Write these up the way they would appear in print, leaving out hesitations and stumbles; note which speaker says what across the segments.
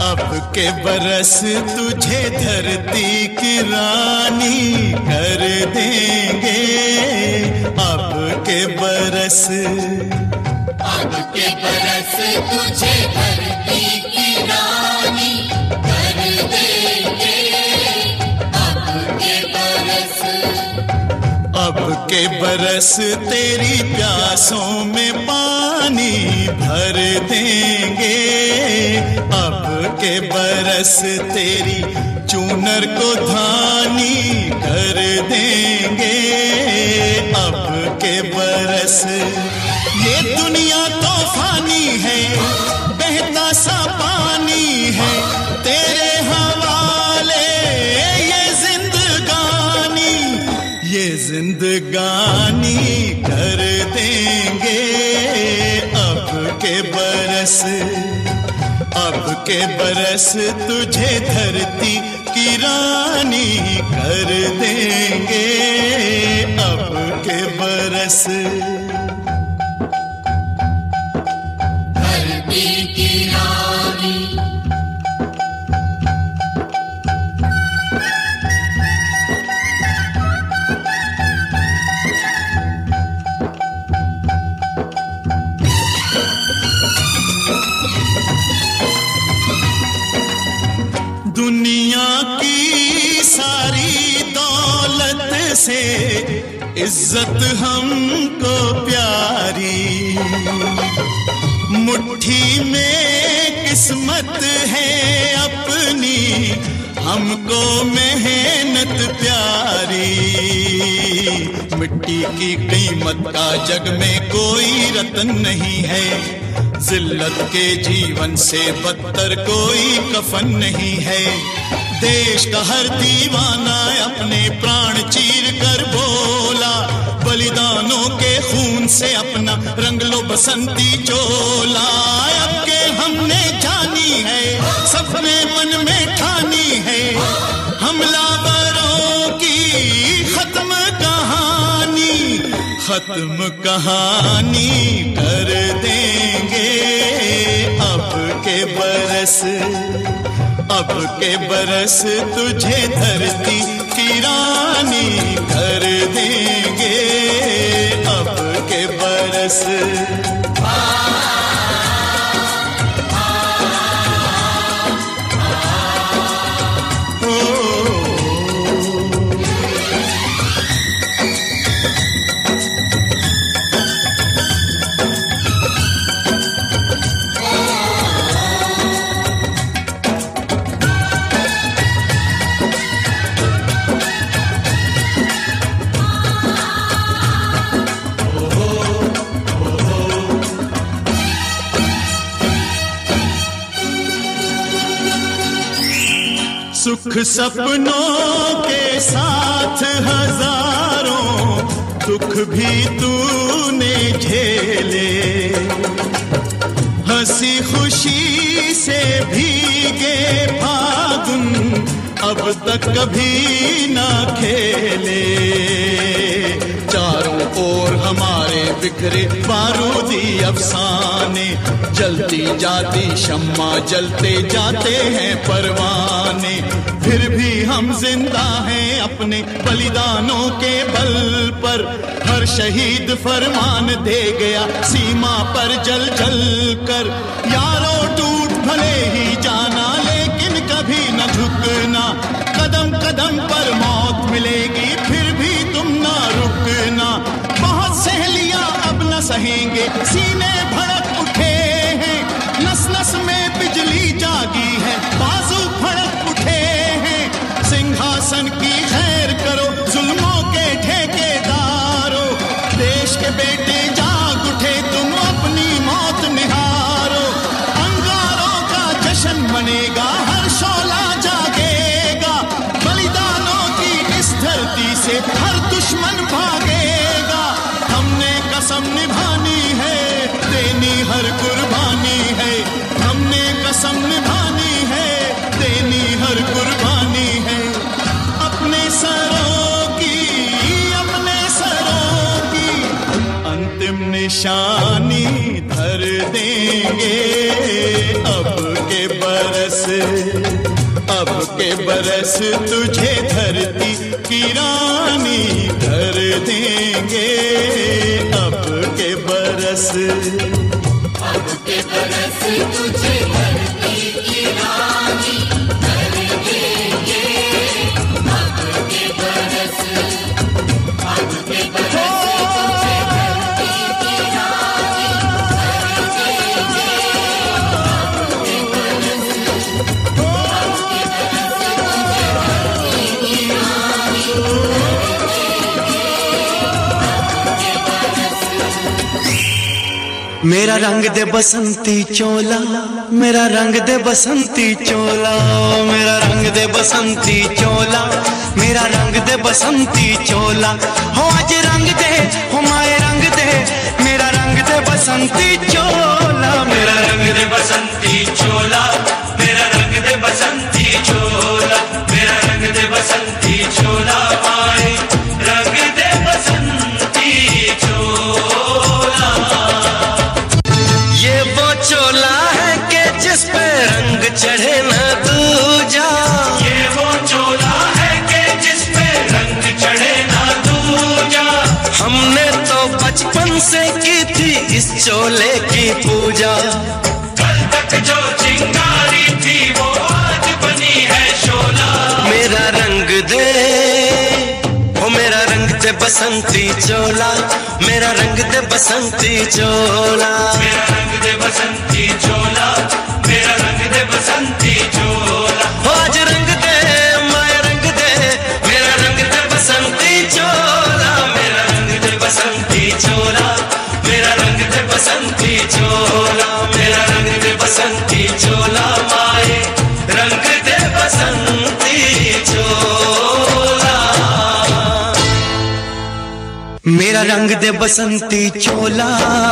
Speaker 1: अब के बरस तुझे धरती की रानी कर देंगे। अब के बरस
Speaker 2: तुझे धरती की रानी कर देंगे।
Speaker 1: अब के बरस तेरी प्यासों में पानी भर देंगे। अब के बरस तेरी चूनर को धानी कर देंगे। अब के बरस ये दुनिया तो फानी है, बहता सा पानी है तेरे हवाले ये जिंदगानी कर देंगे। अब के बरस तुझे धरती की रानी कर देंगे। अब के बरस
Speaker 2: धरती की रानी
Speaker 1: दुनिया की सारी दौलत से इज्जत हमको प्यारी, मुट्ठी में किस्मत है अपनी हमको मेहनत प्यारी। मिट्टी की कीमत का जग में कोई रतन नहीं है, जिल्लत के जीवन से बदतर कोई कफन नहीं है। देश का हर दीवाना अपने प्राण चीर कर बोला, बलिदानों के खून से अपना रंग लो बसंती चोला। अब के हमने जानी है, सबने मन में ठानी है, हमलावरों की खत्म कहानी कर देंगे। अब के बरस तुझे धरती की रानी कर देंगे। अब के बरस सुख सपनों के साथ हजारों दुख भी तूने झेले, हंसी खुशी से भीगे फागुन अब तक कभी ना खेले। चारों ओर हमारे बिखरे बारूदी अफसाने, जलती जाती शम्मा जलते जाते हैं परवाने। फिर भी हम जिंदा हैं अपने बलिदानों के बल पर, हर शहीद फरमान दे गया सीमा पर जल जल कर। यारों टूट भले ही जाना लेकिन कभी न झुकना, कदम कदम पर मौत मिलेगी फिर भी तुम ना रुकना। बहुत सहेलियां अब न सहेंगे, सीने भड़क उठे हैं, नस नस में बिजली जागी है, बाजू फड़क उठे हैं। सिंहासन की खैर करो जुल्मों के ठेकेदारों, देश के बेटे जाग उठे तुम अपनी मौत निहारो। अंगारों का जश्न मनेगा हर शोला जागे निशानी धर देंगे। अब के बरस तुझे धरती की रानी धर देंगे। अब के बरस
Speaker 2: तुझे धरती की रानी धर देंगे। अब के बरस तुझे धरती की रानी धर देंगे।
Speaker 3: मेरा रंग दे बसंती चोला, मेरा रंग दे बसंती चोला, मेरा रंग दे बसंती चोला, मेरा रंग दे बसंती चोला। हो आज रंग दे, हो माए रंग दे, मेरा रंग दे बसंती चोला, मेरा रंग दे बसंती चोला, मेरा रंग दे बसंती चोला, मेरा रंग दे बसंती चोला, माए रंग दे बसंती चोला। ये वो चोला है कि जिस पे रंग चढ़े न दूजा। ये वो चोला है कि जिस पे रंग चढ़े न दूजा। हमने तो बचपन से की थी इस चोले की पूजा। कल तक जो चिंगारी थी वो आज बनी है शोला। मेरा रंग दे, ओ मेरा रंग दे बसंती चोला, मेरा रंग दे बसंती चोला, मेरा रंग दे बसंती चोला, मेरा रंग दे बसंती चोला। हो आज रंग दे, माया रंग दे, मेरा रंग दे बसंती चोला, मेरा रंग दे बसंती चोला, मेरा रंग दे बसंती चोला, मेरा रंग दे बसंती चोला, माए रंग दे बसंती चोला। मेरा रंग दे बसंती चोला,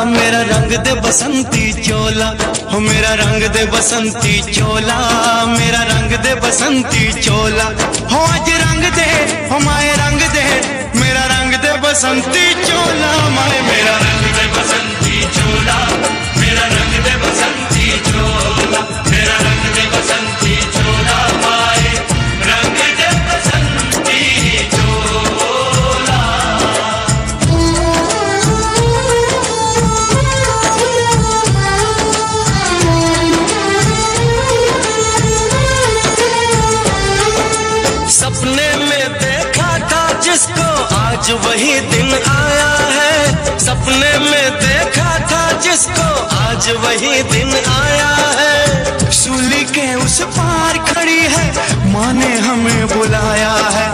Speaker 3: मेरा रंग दे बसंती चोला, हो मेरा रंग दे बसंती चोला, मेरा रंग दे बसंती चोला। हो आज रंग दे, हो माए रंग दे, मेरा रंग दे बसंती चोला, माए मेरा रंग दे बसंती चोला, मेरा रंग दे बसंती चोला, मेरा रंग दे बसंती चोला, माए रंग दे बसंती चोला। सपने में देखा था जिसको आज वही दिन आया है। सपने में देखा था जिसको आज वही दिन आया है। सूली के उस पार खड़ी है, माँ ने हमें बुलाया है।